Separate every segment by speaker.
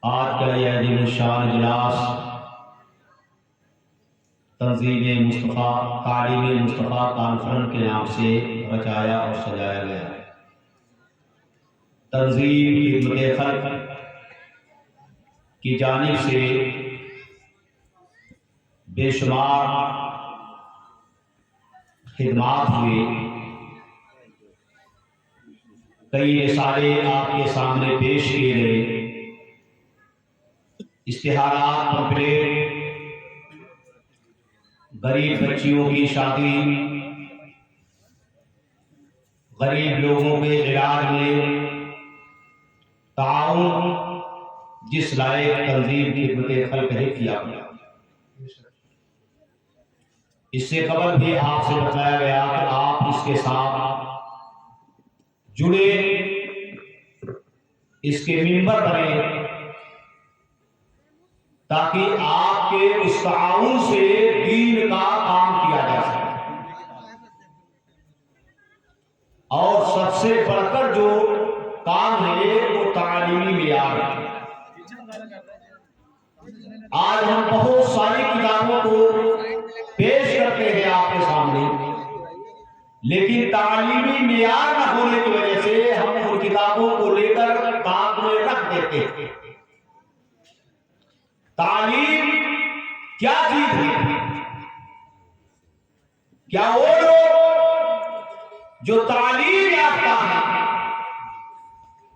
Speaker 1: آج کا یہ عظیم الشان اجلاس تنظیم مصطفیٰ تعلیم مصطفیٰ کانفرنس کے نام سے رچایا اور سجایا گیا ہے۔ تنظیم خدمت خلق کی جانب سے بے شمار خدمات ہوئے، کئی رسالے آپ کے سامنے پیش کیے گئے، اشتہارات پمفلیٹ، غریب بچیوں کی شادی، غریب لوگوں کے علاج میں تعاون، جس لائق تنظیم خدمت خلق ہے کیا گیا۔ اس سے قبل بھی آپ سے بتایا گیا کہ آپ اس کے ساتھ جڑے، اس کے ممبر بنے، تاکہ آپ کے اس تعاون سے دین کا کام کیا جا سکے۔ اور سب سے بڑھ کر جو کام ہے وہ تعلیمی معیار ہے۔ آج ہم بہت ساری کتابوں کو پیش کرتے ہیں آپ کے سامنے، لیکن تعلیمی معیار نہ ہونے کی وجہ سے ہم ان کتابوں کو لے کر تاک میں رکھ دیتے ہیں۔ تعلیم کیا چیز ہے؟ کیا وہ لوگ جو تعلیم یافتہ ہیں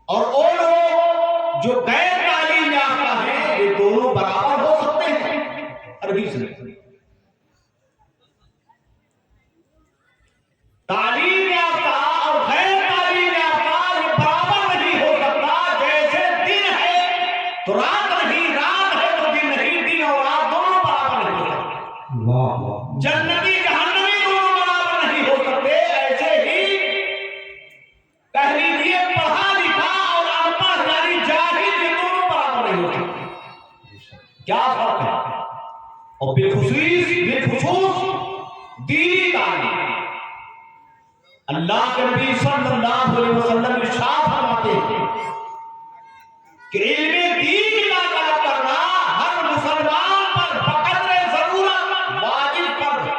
Speaker 1: اور وہ لوگ جو غیر تعلیم یافتہ ہیں، یہ دونوں برابر ہو سکتے ہیں؟ ہرگز نہیں۔ تعلیم یافتہ اور غیر تعلیم یافتہ یہ برابر نہیں ہو سکتا۔ جیسے دن ہے تو رات نہیں، رات ہے تو دن نہیں، دن اور رات دونوں برابر نہیں ہو سکتے۔ جنتی جہنمی دونوں برابر نہیں ہو سکتے۔ ایسے ہی کہہ لیجیے پڑھا لکھا اور ان پڑھ یعنی جاہل، یہ دونوں برابر نہیں ہو سکتے۔ کیا فرق ہے؟ اور بالخصوص دینی تعلیم۔ اللہ کے نبی صلی اللہ علیہ وسلم ارشاد فرماتے ہیں کہ علم دین کا طلب کرنا ہر مسلمان پر بقدر ضرورت واجب فرض ہے۔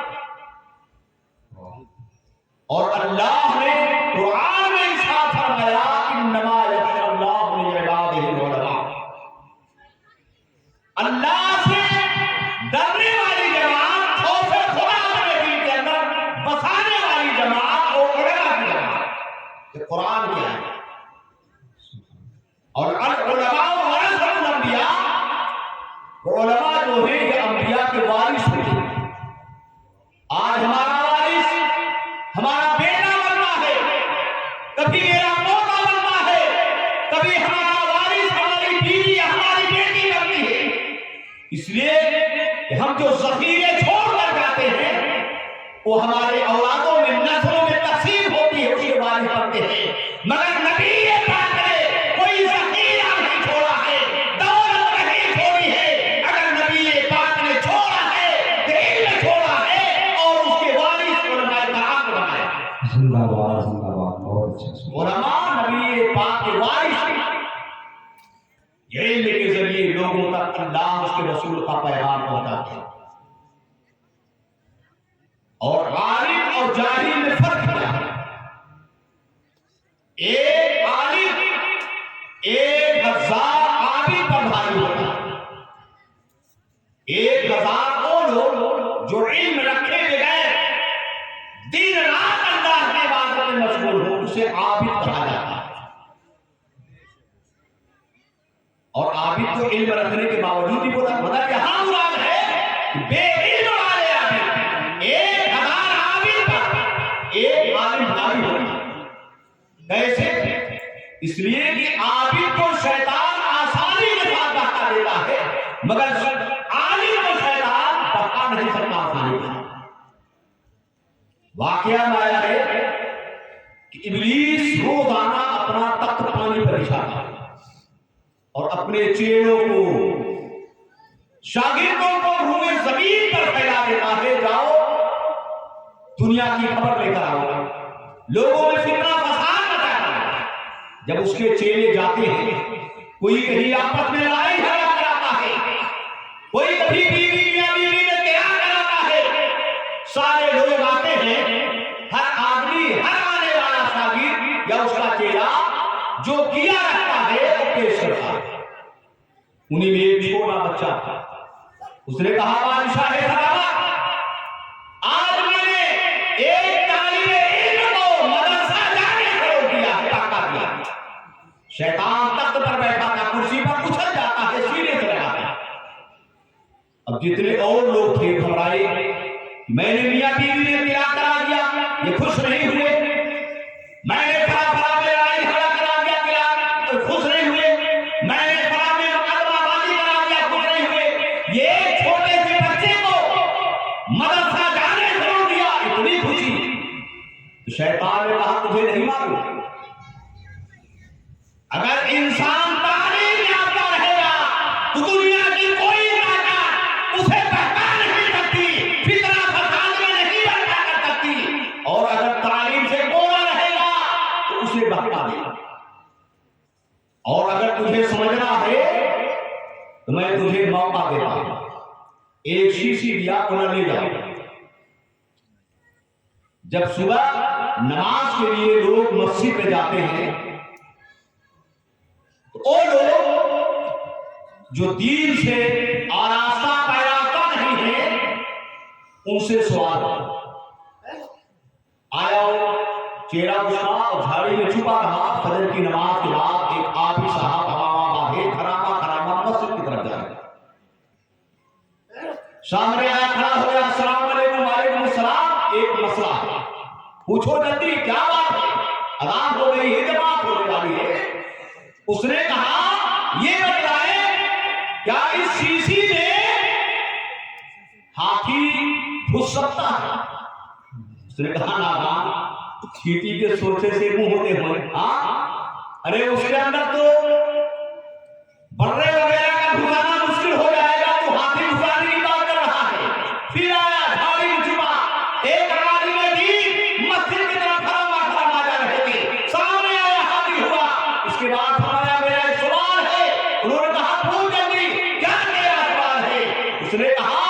Speaker 1: اور اللہ نے قرآن میں ارشاد فرمایا انما یخشی اللہ من عبادہ العلماء۔ اللہ سے ڈرنے والی جماعت، خوف خدا اپنے دل کے اندر بسانے والی جماعت اور علماء کی جماعت۔ یہ قرآن کیا ہے؟ اور العلماء ورثۃ الانبیاء، علماء جو ہیں یہ انبیاء کے وارث ہوتے ہیں۔ آج ہمارا وارث ہمارا بیٹا بننا ہے، کبھی میرا پوتا بننا ہے، کبھی ہمارا وارث ہماری بیوی یا ہماری بیٹی بنتی ہے۔ اس لیے کہ ہم جو ذخیرے چھوڑ کر جاتے ہیں وہ ہمارے اولادوں میں، نسلوں میں تقسیم ہوتی ہے، اس کے وارث بنتے ہیں۔ مگر نبی پاک نے کوئی ذخیرہ نہیں چھوڑا ہے، دولت نہیں چھوڑی ہے۔ اگر نبی پاک نے چھوڑا ہے تو علم چھوڑا ہے اور اس کے وارث علماء کرام بنائے۔ زندہ باد، زندہ باد، بہت اچھا۔ علماء نبی پاک کے وارث ہیں۔ یہ علم کے ذریعے لوگوں تک اللہ اس کے رسول کا پیغام پہنچاتے ہیں۔ اور عالم اور جاہل میں فرق کیا ہے؟ ایک عالم 1000 عابد پر بھاری ہوتا ہے۔ 1000 وہ لوگ جو علم رکھے بغیر دن رات اللہ کی عبادت میں مشغول ہو، اسے عابد کہا جاتا ہے۔ اور عابد تو علم رکھنے کے باوجود بھی بولا، مگر یہاں مراد ہے کہ بے علم والے عابد 1000 عابد پر ایک عالم بھاری ہوتا ہے۔ کیسے؟ اس لیے کہ عابد کو شیطان آسانی کے ساتھ بہکا دیتا ہے، مگر عالم کو شیطان بہکا نہیں سکتا آسانی کے ساتھ۔ واقعہ میں آیا ہے کہ ابلیس روزانہ اپنا تخت پانی پر بچھاتا ہے اور اپنے چیلوں کو، شاگردوں کو روئے زمین پر پھیلا دیتا ہے، جاؤ دنیا کی خبر لے کر آؤ، لوگوں میں فتنہ فساد مچانا ہے۔ جب اس کے چیلے جاتے ہیں کوئی کہیں آپس میں لڑائی جھگڑا کراتا ہے، کوئی کبھی بیوی میاں بیوی میں قیام کراتا ہے. سارے لوگ آتے ہیں، ہر آدمی، ہر آنے والا شاگرد یا اس کا چیلا جو کیا رکھتا ہے وہ پیش کرتا ہے. انہیں میں ایک چھوٹا بچہ تھا. اس نے کہا بادشاہ خرابہ، آج میں نے ایک طالب علم کو مدرسہ جانے سے روک دیا ہے، ٹاکا دیا. شیطان تخت پر بیٹھا تھا، کرسی پر اچھل جاتا ہے، سینے سے لگاتا ہے. اب جتنے اور لوگ تھے گھبرائے، میں نے میاں بیوی نے طلاق کرا دیا، یہ خوش نہیں ہوئے. میں نے فلاں میں لڑائی جھگڑا کرا دیا، طلاق، خوش نہیں ہوئے. میں نے فلاں میں مقدمہ بازی کرا دیا، خوش نہیں ہوئے. یہ چھوٹے سے بچے کو مدرسہ جانے سے روک دیا، اتنی خوشی. تو شیطان نے کہا تجھے نہیں معلوم، اگر انسان تعلیم یافتہ رہے گا تو دنیا کی کوئی طاقت اسے بہکا نہیں سکتی، فتنہ فساد میں نہیں برپا کر سکتی. اور اگر تعلیم سے کوڑا رہے گا تو اسے بہکا دے گا. اور اگر تجھے سمجھنا ہے تو میں تجھے موقع دیتا ہوں. ایک شیشی دیا، انہیں لے جاؤ. جب صبح نماز کے لیے لوگ مسجد میں جاتے ہیں تو وہ لوگ جو دین سے آراستہ پیراستہ نہیں ہیں ان سے سوال آیا. چہرہ اس کا اور جھاڑی میں چھپا رہا. فجر کی نماز کے بعد ایک آبی صاحب خراما مسجد کی طرف جائے. سامنے آیا، کھڑا ہو گیا، السلام علیکم. وعلیکم السلام. ایک مسئلہ ہے، پوچھو جلدی کیا بات ہے؟ اذان ہو گئی ہے، جماعت ہونے والی ہے. اس نے کہا یہ بتائے کیا اس شیشی میں ہاتھی گھس سکتا ہے؟ اس نے کہا نادان، چیٹی کے سوچے سے منہ ہوتے ہوئے. ہاں، ارے اس کے اندر تو برے وغیرہ کا گھسانا مشکل ہو جائے گا، تو ہاتھی گھسانے کی بات کر رہا ہے. پھر آیا، جھاڑی میں چھپا. ایک آدمی دین مسجد کی طرف کھڑا جا رہے تھے، سامنے آیا، ہاتھی ہوا. اس کے بعد فرمایا میرا ایک سوال ہے. انہوں نے کہا پوچھ جلدی کیا تیرا سوال ہے؟ اس نے کہا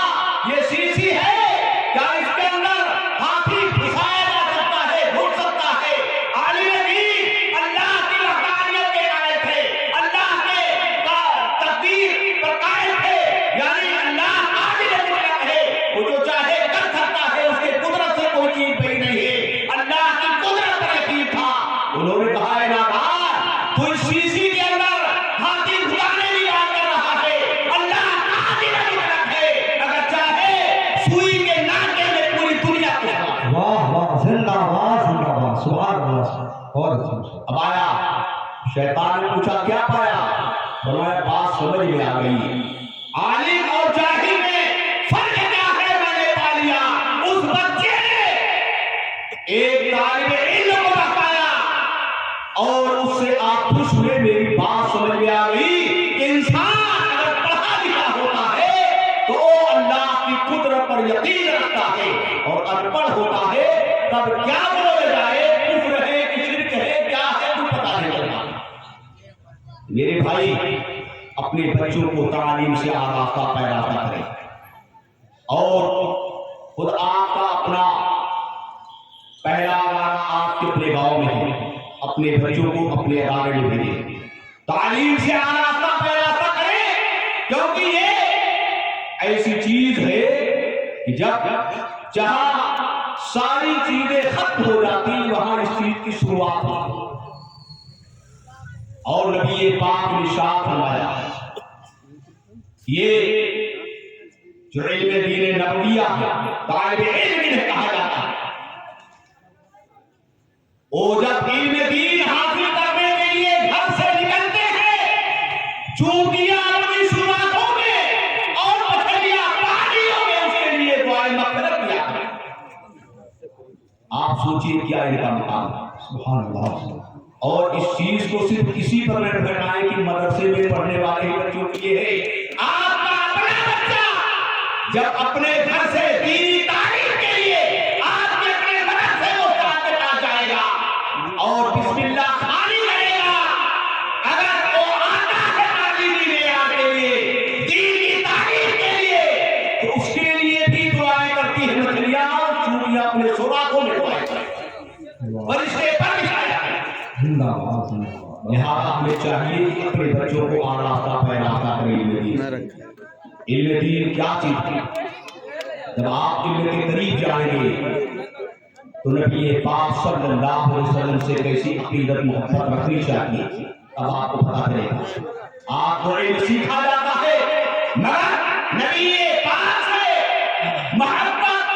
Speaker 1: یہ شیشی ہے، کیا اس کے اندر ہاتھی گھسایا جا سکتا ہے، گھس سکتا ہے؟ عالم دین اللہ کی وحدانیت کے قائل تھے، اللہ کے تقدیر پر قائل تھے. یعنی اللہ عادل مطلق ہے، وہ جو چاہے کر سکتا ہے، اس کے قدرت سے کوئی چیز پئی نہیں ہے. اللہ کی قدرت پر یقین تھا. انہوں نے کہا اے نادان، تو اس شیشی کے اندر ہاتھی گھسانے کی بات کر رہا ہے. اللہ عادل مطلق ہے، اگر چاہے سوئی کے ناکے میں پوری دنیا کو سما دے.
Speaker 2: واہ واہ، زندہ باد زندہ باد، سبحان اللہ. اور
Speaker 1: اب آیا، شیطان نے پوچھا کیا پایا؟ فرمایا بات سمجھ میں آ گئی. عالم اور جاہل میں فرق کیا ہے میں نے پا لیا. اس بچے نے ایک طالب علم کو بتایا اور اس سے آپ خوش ہوئے. میری بات سمجھ میں آ گئی کہ انسان اگر پڑھا لکھا ہوتا ہے تو وہ اللہ کی قدرت پر یقین رکھتا ہے، اور ان پڑھ ہوتا ہے تب کیا بولے جائے، کفر ہے کہ شرک ہے، کیا ہے تو پتہ نہیں چلتا. میرے بھائی اپنے بچوں کو تعلیم سے آراستہ پیراستہ کریں، اور خود آپ کا اپنا پہلا ادارہ آپ کے اپنے گاؤں میں ہے، اپنے بچوں کو اپنے ادارے میں بھیجیں. تعلیم سے آراستہ پیراستہ کریں، کیونکہ یہ ایسی چیز ہے کہ جہاں ساری چیزیں ختم ہو جاتی وہاں اس چیز کی شروعات ہوتی. اور نبی پاک نے ارشاد فرمایا یہ جو علم دین نبویہ طالب علم نے کہا جاتا ہے، وہ جب علم دین حاصل کرنے کے لیے گھر سے نکلتے ہیں، چونکیاں اپنی شروعاتوں میں اور مچھلیاں پانیوں میں اس کے لیے دعائیں مغفرت کیا کریں. آپ سوچئے کیا ان کا مقام ہے.
Speaker 2: سبحان اللہ.
Speaker 1: اور اس چیز کو صرف کسی پر نہ بٹھائیں کہ مدرسے میں پڑھنے والے بچوں کے لیے ہے. آپ کا اپنا بچہ جب اپنے گھر سے دینی تعلیم کے لیے آپ کے اپنے مدرسے کو کے پاس جائے گا اور بسم اللہ خانی کرے گا، اگر وہ آتا ہے
Speaker 2: زندہ باد زندہ باد
Speaker 1: لہٰذا ہمیں چاہیے کہ اپنے بچوں کو آراستہ پہ راستہ کریں علم دین۔ علم دین کیا چیز ہے؟ جب آپ علم کے قریب جائیں گے تو نبی پاک صلی اللہ علیہ وسلم سے کیسی عقیدت محبت رکھنی چاہیے اب آپ کو پتا چلے گا۔ آپ کو علم سیکھا جاتا ہے مگر نبی پاک سے محبت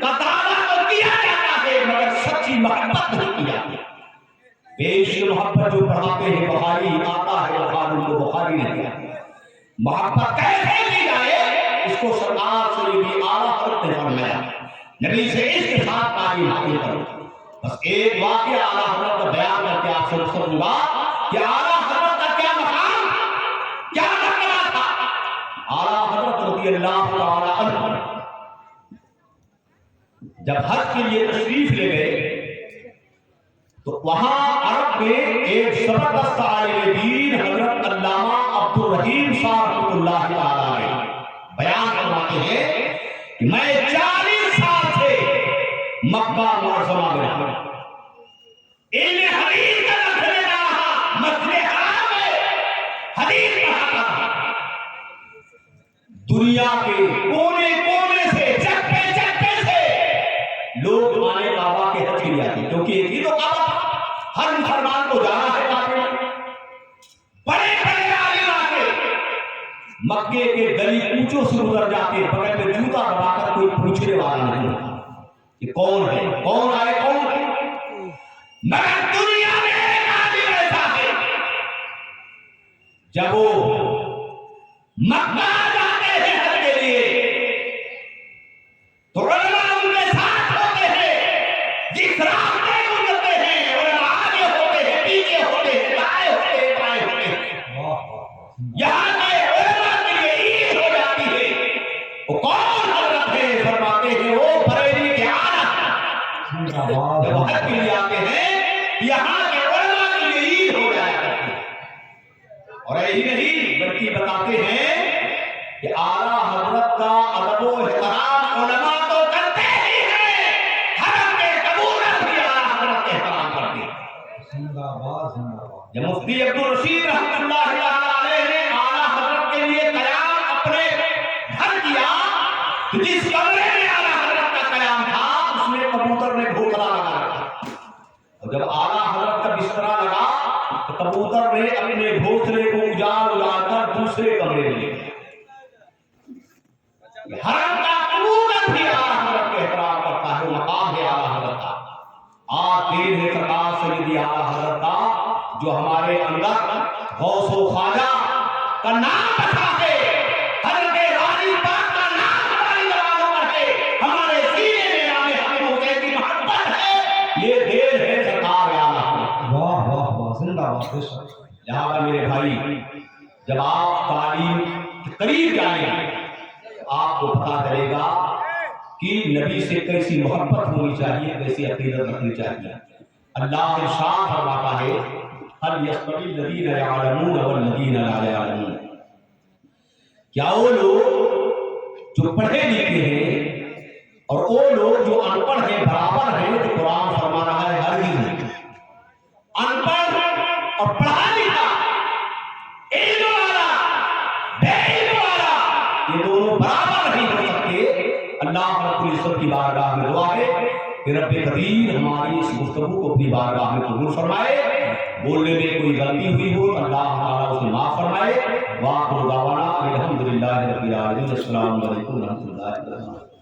Speaker 1: کا دعویٰ تو کیا جاتا ہے مگر سچی محبت نہیں کی جاتی۔ بیش محبت جو پڑھاتے ہیں بخاری آتا ہے بخاری کو بخاری نہیں آتی۔ محبت کیسے کی جائے اس کو سرکار سے یہ بھی اعلیٰ حضرت نے فرمایا، نبی سے اس کے ساتھ تعلیم حاصل کرو۔ بس ایک واقعہ اعلیٰ حضرت کا بیان کر کے آپ سے رخصت ہوں گا کہ اعلیٰ حضرت کا کیا مقام کیا مرتبہ تھا۔ اعلیٰ حضرت رضی اللہ تعالی عنہ جب حج کے لیے تشریف لے گئے تو وہاں عرب میں ایک زبردست عالم دین حضرت علامہ عبد الرحیم صاحب رحمۃ اللہ تعالی علیہ بیان فرماتے ہیں کہ میں 40 سال سے مکہ معظمہ میں رہا، علم حدیث کا درس لیتا رہا، مسجد حرام میں حدیث پڑھاتا رہا۔ دنیا کے کونے کونے سے چپے چپے سے لوگ آنے کعبہ کے حج کے لیے آتے کیونکہ ایک ہی تو کعبہ تھا، ہر مسلمان کو جانا ہے کعبے میں۔ بڑے بڑے عالم آتے مکے کے گلی کوچوں سے گزر جاتے، بغل میں جوتا دبا کر کوئی پوچھنے والا نہیں ہوتا کہ کون ہے، کون آئے، کون ہے۔ مگر دنیا میں ایک عالم ایسا ہے جب وہ مکہ جاتے ہیں حج کے لیے تو علماء ان کے ساتھ ہوتے ہیں، جس راستے گزرتے ہیں علماء آگے ہوتے ہیں، پیچھے ہوتے ہیں، دائیں ہوتے ہیں، بائیں ہوتے ہیں۔ یہاں کے علماء کے لیے عید ہو جاتی ہے۔ وہ کون حضرت ہے؟ فرماتے ہیں وہ بریلی کے آلہ جب حج کے لیے آتے ہیں یہاں کے علماء کے لیے عید ہو جایا کرتی ہے۔ اور یہی نہیں بلکہ بتاتے ہیں کہ اعلیٰ حضرت کا ادب و احترام علماء تو کرتے ہی ہیں، حرم کے کبوتر بھی اعلیٰ حضرت کا احترام کرتے ہیں۔
Speaker 2: زندہ باد زندہ باد
Speaker 1: جب مفتی عبدالرشید رحمۃ اللہ تعالی علیہ نے اعلیٰ حضرت کے لیے قیام اپنے گھر کیا تو جس کمرے میں اعلیٰ حضرت کا قیام تھا اس میں کبوتر نے گھونسلہ لگا رکھا، اور جب اعلیٰ حضرت کا بسترا لگا تو کبوتر نے اپنے گھونسلے کو اجاڑ کر دوسرے کمرے میں لے گیا۔ حرم کا کبوتر بھی اعلیٰ حضرت کا احترام کرتا ہے، مقام ہے اعلیٰ حضرت کا۔ آج دین ہے سرکار سیدی اعلیٰ حضرت کا جو ہمارے اندر غوث و خواجہ کا نام بسا ہے، حضرت غازی پاک کا نام ہماری زبانوں پر ہے، ہمارے سینے میں نام حسن حسین کی محبت ہے، یہ دین ہے سرکار اعلیٰ حضرت۔
Speaker 2: واہ واہ واہ زندہ باد بے شک۔
Speaker 1: لہٰذا میرے بھائی جب آپ تعلیم کے قریب جائیں گے آپ کو پتا چلے گا کہ نبی سے کیسی محبت ہونی چاہیے، کیسی عقیدت رکھنی چاہیے۔ اللہ ارشاد فرماتا ہے هل يستوي الذين يعلمون والذين لا يعلمون، کیا وہ لوگ جو پڑھے لکھے ہیں اور وہ لوگ جو ان پڑھ ہیں برابر ہیں؟ تو قرآن فرما رہا ہے ہرگز نہیں۔ ان پڑھ اور پڑھا لکھا، علم والا بے علم والا، یہ دونوں برابر نہیں ہو سکتے۔ اللہ رب العزت کی بارگاہ میں دعا ہے کہ رب قدیر ہماری اس گفتگو کو اپنی بارگاہ میں قبول فرمائے، بولنے میں کوئی غلطی ہوئی ہو تو اللہ تعالیٰ اسے معاف فرمائے۔ وآخر دعوانا الحمدللہ رب العالمین۔ السلام علیکم ورحمۃ اللہ وبرکاتہ۔